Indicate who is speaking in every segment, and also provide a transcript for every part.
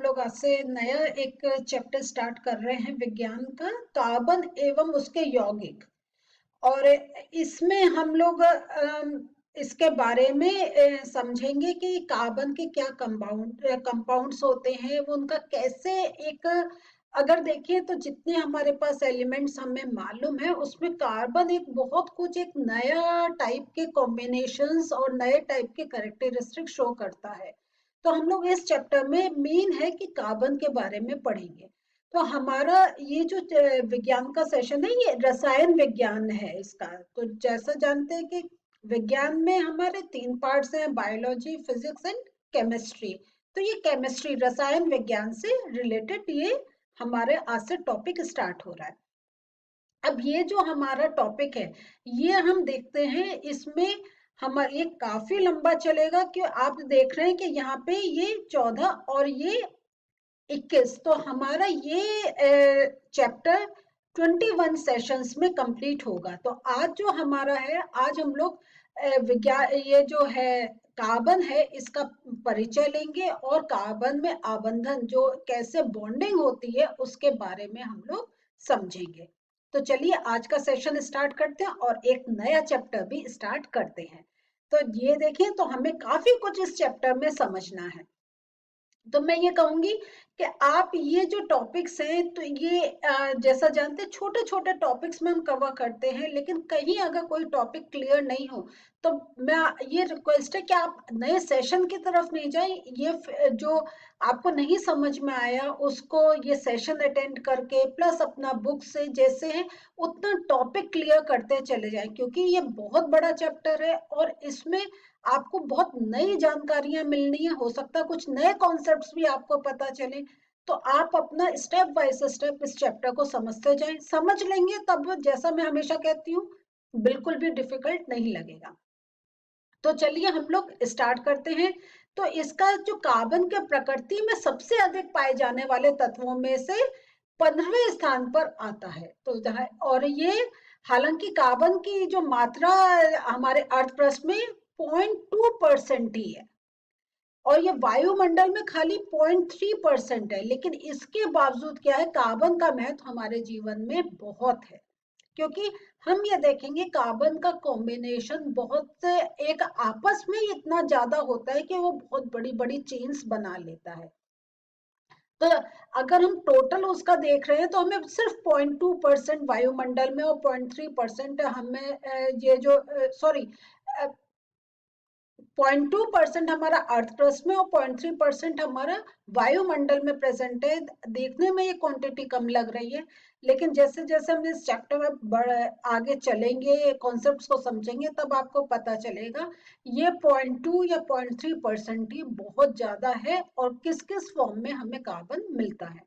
Speaker 1: लोग आज से नया एक चैप्टर स्टार्ट कर रहे हैं विज्ञान का, कार्बन एवं उसके यौगिक। और इसमें हम लोग इसके बारे में समझेंगे कि कार्बन के क्या कंपाउंड्स होते हैं, वो उनका कैसे एक, अगर देखिए तो जितने हमारे पास एलिमेंट्स हमें मालूम है उसमें कार्बन एक बहुत कुछ एक नया टाइप के कॉम्बिनेशंस और नए टाइप के कैरेक्टरिस्टिक शो करता है। तो हम लोग इस चैप्टर में मेन है कि कार्बन के बारे में पढ़ेंगे। तो हमारा ये जो विज्ञान का सेशन है ये रसायन विज्ञान है इसका। तो जैसा जानते हैं कि विज्ञान में हमारे 3 पार्ट्स हैं, बायोलॉजी, फिजिक्स एंड केमिस्ट्री। तो ये केमिस्ट्री रसायन विज्ञान से रिलेटेड ये हमारे आज से टॉपिक स्टार्ट हो रहा है। अब ये जो हमारा टॉपिक है ये हम देखते हैं, इसमें हमारा ये काफी लंबा चलेगा कि आप देख रहे हैं कि यहाँ पे ये 14 और ये 21, तो हमारा ये चैप्टर 21 सेशंस में कंप्लीट होगा। तो आज जो हमारा है, आज हम लोग विज्ञान ये जो है कार्बन है इसका परिचय लेंगे और कार्बन में आबंधन जो कैसे बॉन्डिंग होती है उसके बारे में हम लोग समझेंगे। तो चलिए आज का सेशन स्टार्ट करते हैं और एक नया चैप्टर भी स्टार्ट करते हैं। तो ये देखें, तो हमें काफी कुछ इस चैप्टर में समझना है। तो मैं ये कहूंगी कि आप ये जो टॉपिक्स हैं तो ये जैसा जानते हैं छोटे छोटे टॉपिक्स में हम कवर करते हैं, लेकिन कहीं अगर कोई टॉपिक क्लियर नहीं हो तो मैं ये रिक्वेस्ट है कि आप नए सेशन की तरफ नहीं जाएं। ये जो आपको नहीं समझ में आया उसको ये सेशन अटेंड करके प्लस अपना बुक से जैसे है उतना टॉपिक क्लियर करते चले जाएं, क्योंकि ये बहुत बड़ा चैप्टर है और इसमें आपको बहुत नई जानकारियां मिलनी है। हो सकता है कुछ नए कॉन्सेप्ट्स भी आपको पता चले। तो आप अपना स्टेप बाय स्टेप इस चैप्टर को समझते जाएं, समझ लेंगे तब जैसा मैं हमेशा कहती हूँ बिल्कुल भी डिफिकल्ट नहीं लगेगा। तो चलिए हम लोग स्टार्ट करते हैं। तो इसका जो कार्बन के प्रकृति में सबसे अधिक पाए जाने वाले तत्वों में से 15वें स्थान पर आता है। तो और ये हालांकि कार्बन की जो मात्रा हमारे अर्थ पृष्ठ में 0.2% ही है और ये वायुमंडल में खाली 0.3% है, लेकिन इसके बावजूद क्या है, कार्बन का महत्व हमारे जीवन में बहुत है। क्योंकि हम ये देखेंगे कार्बन का कॉम्बिनेशन बहुत से एक आपस में इतना ज्यादा होता है कि वो बहुत बड़ी बड़ी चेन्स बना लेता है। तो अगर हम टोटल उसका देख रहे हैं तो हमें सिर्फ 0.2% वायुमंडल में और 0.3% हमें ये जो सॉरी 0.2% हमारा अर्थ पृष्ठ में और 0.3% हमारा वायुमंडल में प्रेजेंट है। देखने में ये क्वांटिटी कम लग रही है, लेकिन जैसे जैसे हम इस चैप्टर में आगे चलेंगे, कॉन्सेप्ट्स को समझेंगे, तब आपको पता चलेगा ये 0.2 या 0.3% ही बहुत ज्यादा है। और किस किस फॉर्म में हमें कार्बन मिलता है।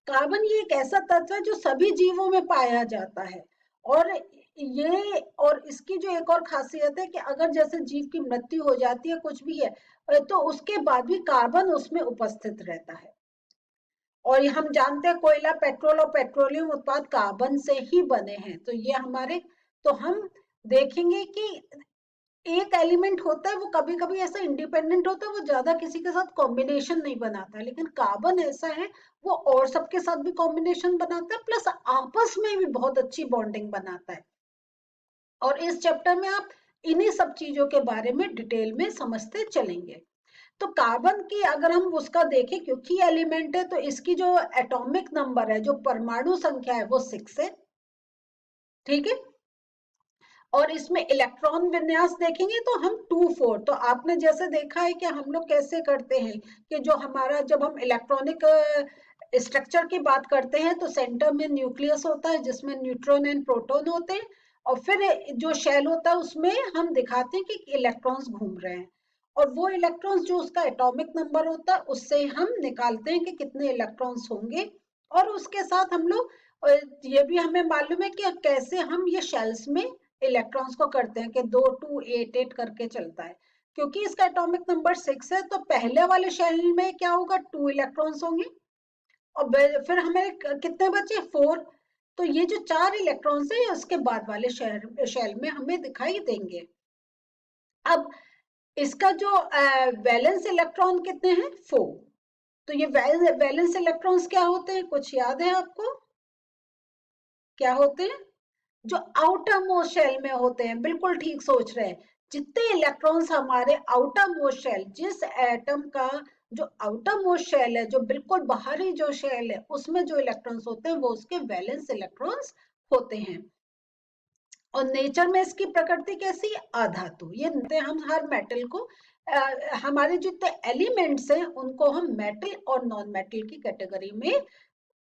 Speaker 1: कार्बन ये एक ऐसा तत्व है जो सभी जीवों में पाया जाता है और ये और इसकी जो एक और खासियत है कि अगर जैसे जीव की मृत्यु हो जाती है कुछ भी है तो उसके बाद भी कार्बन उसमें उपस्थित रहता है। और हम जानते हैं कोयला, पेट्रोल और पेट्रोलियम उत्पाद कार्बन से ही बने हैं। तो ये हमारे, तो हम देखेंगे कि एक एलिमेंट होता है वो कभी कभी ऐसा इंडिपेंडेंट होता है, वो ज्यादा किसी के साथ कॉम्बिनेशन नहीं बनाता, लेकिन कार्बन ऐसा है वो और सबके साथ भी कॉम्बिनेशन बनाता है प्लस आपस में भी बहुत अच्छी बॉन्डिंग बनाता है। और इस चैप्टर में आप इन्हीं सब चीजों के बारे में डिटेल में समझते चलेंगे। तो कार्बन की अगर हम उसका देखें, क्योंकि एलिमेंट है तो इसकी जो एटॉमिक नंबर है, जो परमाणु संख्या है वो 6 है, ठीक है। और इसमें इलेक्ट्रॉन विन्यास देखेंगे तो हम 2-4, तो आपने जैसे देखा है कि हम लोग कैसे करते हैं कि जो हमारा जब हम इलेक्ट्रॉनिक स्ट्रक्चर की बात करते हैं तो सेंटर में न्यूक्लियस होता है जिसमें न्यूट्रॉन एंड प्रोटॉन होते हैं और फिर जो शेल होता है उसमें हम दिखाते हैं कि इलेक्ट्रॉन्स घूम रहे हैं और वो इलेक्ट्रॉन्स जो उसका एटॉमिक नंबर होता है उससे हम निकालते हैं कि कितने इलेक्ट्रॉन्स होंगे। और उसके साथ हम लोग ये भी हमें मालूम है कि कैसे हम ये शेल्स में इलेक्ट्रॉन्स को करते हैं कि 2-2-8-8 करके चलता है। क्योंकि इसका एटॉमिक नंबर 6 है तो पहले वाले शेल में क्या होगा, 2 इलेक्ट्रॉन्स होंगे और फिर हमें कितने बचे, 4। तो ये जो 4 इलेक्ट्रॉन्स है उसके बाद वाले शेल में हमें दिखाई देंगे। अब इसका जो वैलेंस इलेक्ट्रॉन कितने हैं, 4। तो ये वैलेंस इलेक्ट्रॉन्स क्या होते हैं, कुछ याद है आपको, क्या होते हैं? जो आउटर मोस्ट शेल में होते हैं, बिल्कुल ठीक सोच रहे हैं। जितने इलेक्ट्रॉन्स हमारे आउटर मोस्ट शेल, जिस एटम का जो आउटर मोस्ट शेल है, जो बिल्कुल बाहरी जो शेल है, उसमें जो इलेक्ट्रॉन्स होते हैं वो उसके वैलेंस इलेक्ट्रॉन्स होते हैं। और नेचर में इसकी प्रकृति कैसी है, अधातु। ये हम हर मेटल को हमारे जितने एलिमेंट्स हैं उनको हम मेटल और नॉन मेटल की कैटेगरी में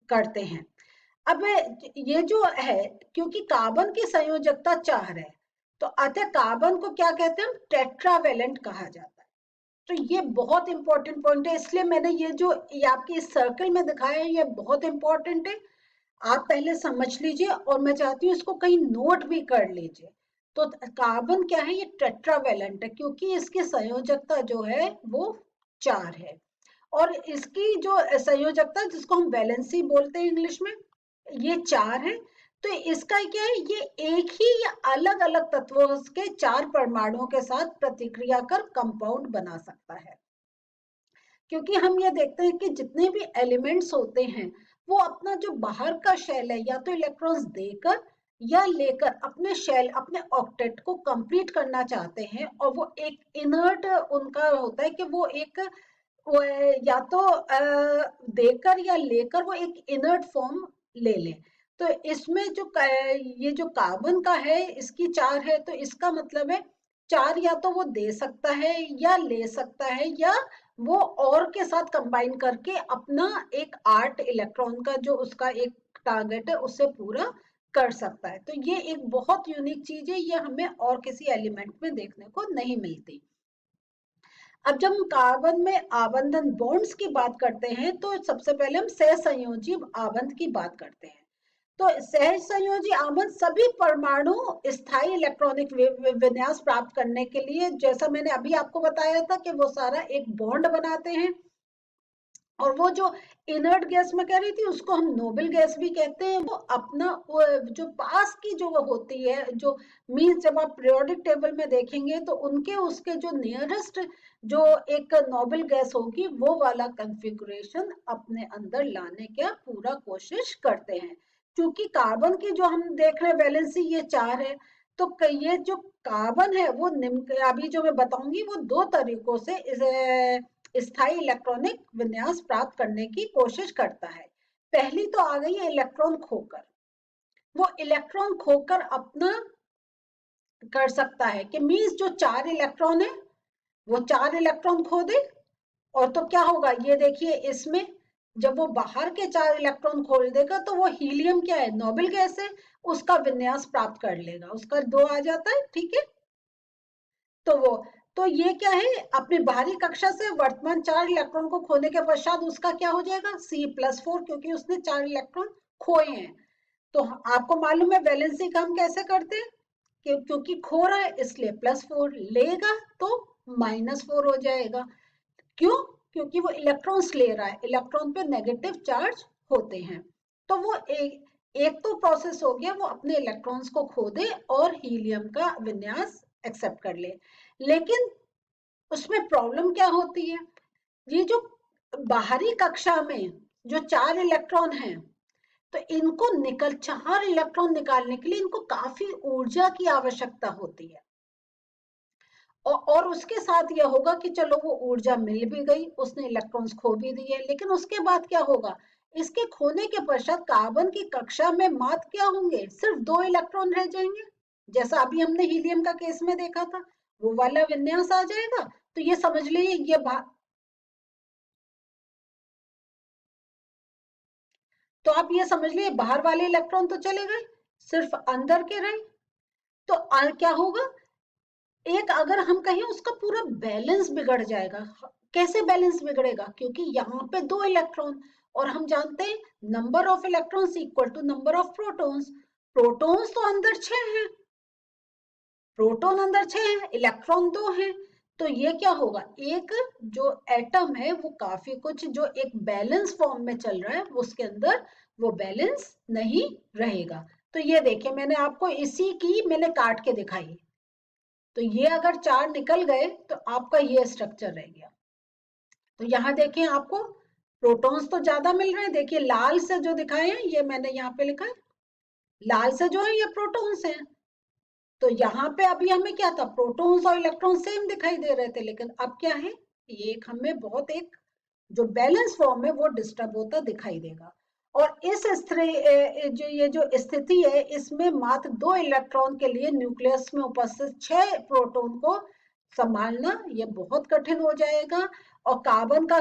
Speaker 1: करते हैं। अब ये जो है, क्योंकि कार्बन की संयोजकता 4 है, तो अतः कार्बन को क्या कहते हैं, हम टेट्रावेलेंट कहा जाता है। तो ये बहुत इंपॉर्टेंट पॉइंट है, इसलिए मैंने ये आपके इस सर्कल में दिखाया है, ये बहुत इंपॉर्टेंट है। आप पहले समझ लीजिए और मैं चाहती हूँ इसको कहीं नोट भी कर लीजिए। तो कार्बन क्या है, ये टेट्रावेलेंट है क्योंकि इसकी संयोजकता जो है वो 4 है। और इसकी जो संयोजकता जिसको हम वैलेंसी बोलते हैं इंग्लिश में, ये 4 है। तो इसका क्या है, ये एक ही या अलग अलग तत्वों के 4 परमाणुओं के साथ प्रतिक्रिया कर कंपाउंड बना सकता है। क्योंकि हम ये देखते हैं कि जितने भी एलिमेंट्स होते हैं वो अपना जो बाहर का शेल है या तो इलेक्ट्रॉन्स देकर या लेकर अपने शेल, अपने ऑक्टेट को कंप्लीट करना चाहते हैं, और वो एक इनर्ट उनका होता है कि वो एक या तो देकर या लेकर वो एक इनर्ट फॉर्म ले लें। तो इसमें जो ये जो कार्बन का है, इसकी 4 है, तो इसका मतलब है 4 या तो वो दे सकता है या ले सकता है, या वो और के साथ कंबाइन करके अपना एक 8 इलेक्ट्रॉन का जो उसका एक टारगेट है उससे पूरा कर सकता है। तो ये एक बहुत यूनिक चीज है, ये हमें और किसी एलिमेंट में देखने को नहीं मिलती। अब जब हम कार्बन में आबंधन बॉन्ड्स की बात करते हैं तो सबसे पहले हम सहसंयोजी आबंध की बात करते हैं। तो सहसंयोजी आबंध सभी परमाणु स्थायी इलेक्ट्रॉनिक विन्यास प्राप्त करने के लिए, जैसा मैंने अभी आपको बताया था कि वो सारा एक बॉन्ड बनाते हैं। और वो जो इनर्ट गैस में कह रही थी उसको हम नोबल गैस भी कहते हैं। वो अपना जो पास की जो होती है, जो मीन्स जब आप पीरियोडिक टेबल में देखेंगे तो उनके उसके जो नियरेस्ट जो एक नोबल गैस होगी वो वाला कॉन्फ़िगरेशन अपने अंदर लाने का पूरा कोशिश करते हैं। क्योंकि कार्बन की जो हम देख रहे हैं वैलेंसी ये 4 है, तो ये जो कार्बन है वो अभी जो मैं बताऊंगी वो 2 तरीकों से स्थायी इलेक्ट्रॉनिक विन्यास प्राप्त करने की कोशिश करता है। पहली तो आ गई है इलेक्ट्रॉन खोकर। वो इलेक्ट्रॉन खोकर अपना कर सकता है कि मीन्स जो 4 इलेक्ट्रॉन है वो 4 इलेक्ट्रॉन खो दे, और तो क्या होगा ये देखिए, इसमें जब वो बाहर के 4 इलेक्ट्रॉन खोल देगा तो वो हीलियम क्या है, नोबल गैस है, उसका विन्यास प्राप्त कर लेगा, उसका 2 आ जाता है, ठीक है। तो वो तो ये क्या है, अपनी बाहरी कक्षा से वर्तमान 4 इलेक्ट्रॉन को खोने के पश्चात उसका क्या हो जाएगा, C+4, क्योंकि उसने 4 इलेक्ट्रॉन खोए हैं। तो आपको मालूम है वैलेंसी का हम कैसे करते हैं, क्योंकि खो रहा है इसलिए +4 लेगा तो -4 हो जाएगा। क्यों? क्योंकि वो इलेक्ट्रॉन्स ले रहा है, इलेक्ट्रॉन पे नेगेटिव चार्ज होते हैं। तो वो एक तो प्रोसेस हो गया, वो अपने इलेक्ट्रॉन्स को खो दे और हीलियम का विन्यास एक्सेप्ट कर ले। लेकिन उसमें प्रॉब्लम क्या होती है, ये जो बाहरी कक्षा में जो 4 इलेक्ट्रॉन हैं, तो इनको 4 इलेक्ट्रॉन निकालने के लिए इनको काफी ऊर्जा की आवश्यकता होती है। और उसके साथ यह होगा कि चलो वो ऊर्जा मिल भी गई, उसने इलेक्ट्रॉन्स खो भी दिए, लेकिन उसके बाद क्या होगा, इसके खोने के पश्चात कार्बन की कक्षा में मात्र क्या होंगे, सिर्फ 2 इलेक्ट्रॉन रह जाएंगे, जैसा अभी हमने हीलियम का केस में देखा था, वो वाला विन्यास आ जाएगा। तो ये समझ लीजिए तो आप ये समझ लीजिए बाहर वाले इलेक्ट्रॉन तो चले गए, सिर्फ अंदर के रहे। तो क्या होगा, एक अगर हम कहें उसका पूरा बैलेंस बिगड़ जाएगा। कैसे बैलेंस बिगड़ेगा, क्योंकि यहाँ पे 2 इलेक्ट्रॉन, और हम जानते हैं number of electrons equal to number of protons. Protons तो अंदर 6 हैं, प्रोटॉन अंदर 6 हैं, इलेक्ट्रॉन 2 हैं। तो ये क्या होगा, एक जो एटम है वो काफी कुछ जो एक बैलेंस फॉर्म में चल रहा है उसके अंदर वो बैलेंस नहीं रहेगा। तो ये देखिए मैंने आपको इसी की मैंने काट के दिखाई। तो ये अगर 4 निकल गए तो आपका ये स्ट्रक्चर रह गया। तो यहाँ देखें आपको प्रोटॉन्स तो ज्यादा मिल रहे हैं, देखिए लाल से जो दिखाए हैं ये मैंने यहाँ पे लिखा है, लाल से जो है ये प्रोटॉन्स हैं। तो यहाँ पे अभी हमें क्या था, प्रोटॉन्स और इलेक्ट्रॉन सेम दिखाई दे रहे थे, लेकिन अब क्या है, ये एक हमें बहुत एक जो बैलेंस फॉर्म है वो डिस्टर्ब होता दिखाई देगा। और इस जो ये जो स्थिति है इसमें मात्र 2 इलेक्ट्रॉन के लिए न्यूक्लियस में उपस्थित 6 प्रोटॉन को संभालना ये बहुत कठिन हो जाएगा। और कार्बन का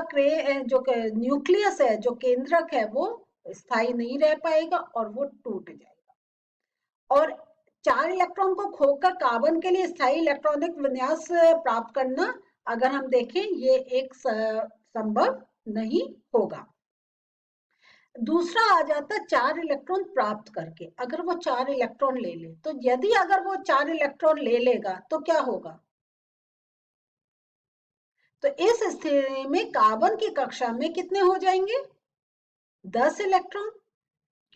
Speaker 1: जो न्यूक्लियस है, जो केंद्रक है, वो स्थायी नहीं रह पाएगा और वो टूट जाएगा। और 4 इलेक्ट्रॉन को खोकर कार्बन के लिए स्थायी इलेक्ट्रॉनिक विन्यास प्राप्त करना, अगर हम देखें, ये एक संभव नहीं होगा। दूसरा आ जाता 4 इलेक्ट्रॉन प्राप्त करके, अगर वो 4 इलेक्ट्रॉन ले ले, तो यदि अगर वो 4 इलेक्ट्रॉन ले लेगा तो क्या होगा, तो इस स्थिति में कार्बन की कक्षा में कितने हो जाएंगे, 10 इलेक्ट्रॉन,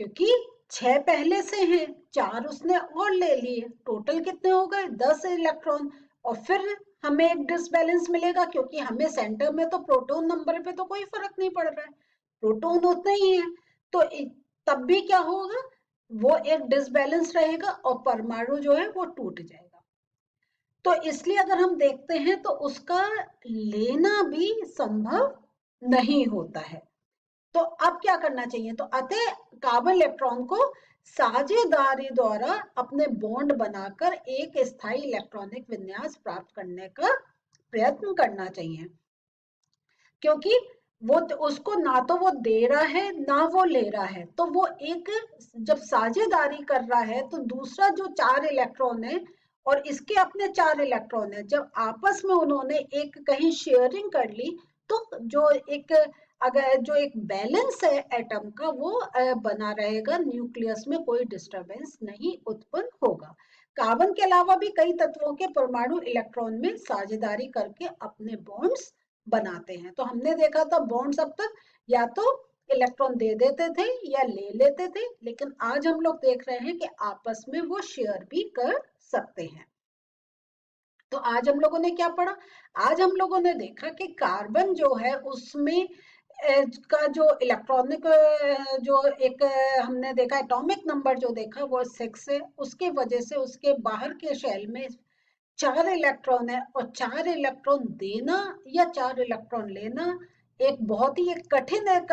Speaker 1: क्योंकि 6 पहले से हैं, 4 उसने और ले लिए, टोटल कितने हो गए, 10 इलेक्ट्रॉन। और फिर हमें एक डिसबैलेंस मिलेगा, क्योंकि हमें सेंटर में तो प्रोटॉन नंबर पे तो कोई फर्क नहीं पड़ रहा है, प्रोटॉन उतने ही है। तो तब भी क्या होगा, वो एक डिसबैलेंस रहेगा और परमाणु जो है वो टूट जाएगा। तो इसलिए अगर हम देखते हैं तो उसका लेना भी संभव नहीं होता है। तो अब क्या करना चाहिए, तो अतः कार्बन इलेक्ट्रॉन को साझेदारी द्वारा अपने बॉन्ड बनाकर एक स्थायी इलेक्ट्रॉनिक विन्यास प्राप्त करने का प्रयत्न करना चाहिए, क्योंकि वो उसको ना तो वो दे रहा है ना वो ले रहा है, तो वो एक जब साझेदारी कर रहा है तो दूसरा जो 4 इलेक्ट्रॉन है और इसके अपने 4 इलेक्ट्रॉन है, जब आपस में उन्होंने एक कहीं शेयरिंग कर ली, तो जो एक अगर जो एक बैलेंस है एटम का वो बना रहेगा, न्यूक्लियस में कोई डिस्टरबेंस नहीं उत्पन्न होगा। कार्बन के अलावा भी कई तत्वों के परमाणु इलेक्ट्रॉन में साझेदारी करके अपने बॉन्ड्स बनाते हैं। तो हमने देखा था बॉन्ड्स अब तक या तो इलेक्ट्रॉन दे देते थे या ले लेते थे, लेकिन आज हम लोग देख रहे हैं कि आपस में वो शेयर भी कर सकते हैं। तो आज हम लोगों ने क्या पढ़ा, आज हम लोगों ने देखा कि कार्बन जो है उसमें का जो इलेक्ट्रॉनिक जो एक हमने देखा एटॉमिक नंबर जो देखा वो 6 है, उसके वजह से उसके बाहर के शेल में 4 इलेक्ट्रॉन है, और 4 इलेक्ट्रॉन देना या 4 इलेक्ट्रॉन लेना एक बहुत ही एक कठिन एक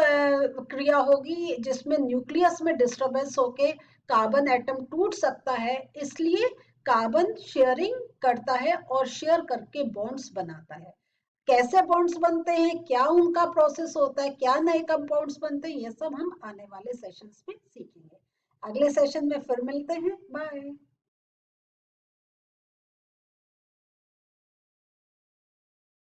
Speaker 1: क्रिया होगी, जिसमें न्यूक्लियस में डिस्टरबेंस होके कार्बन एटम टूट सकता है। इसलिए कार्बन शेयरिंग करता है और शेयर करके बॉन्ड्स बनाता है। कैसे बॉन्ड्स बनते हैं, क्या उनका प्रोसेस होता है, क्या नए कंपाउंड्स बनते हैं, ये सब हम आने वाले सेशंस में सीखेंगे। अगले सेशन में फिर मिलते हैं, बाय।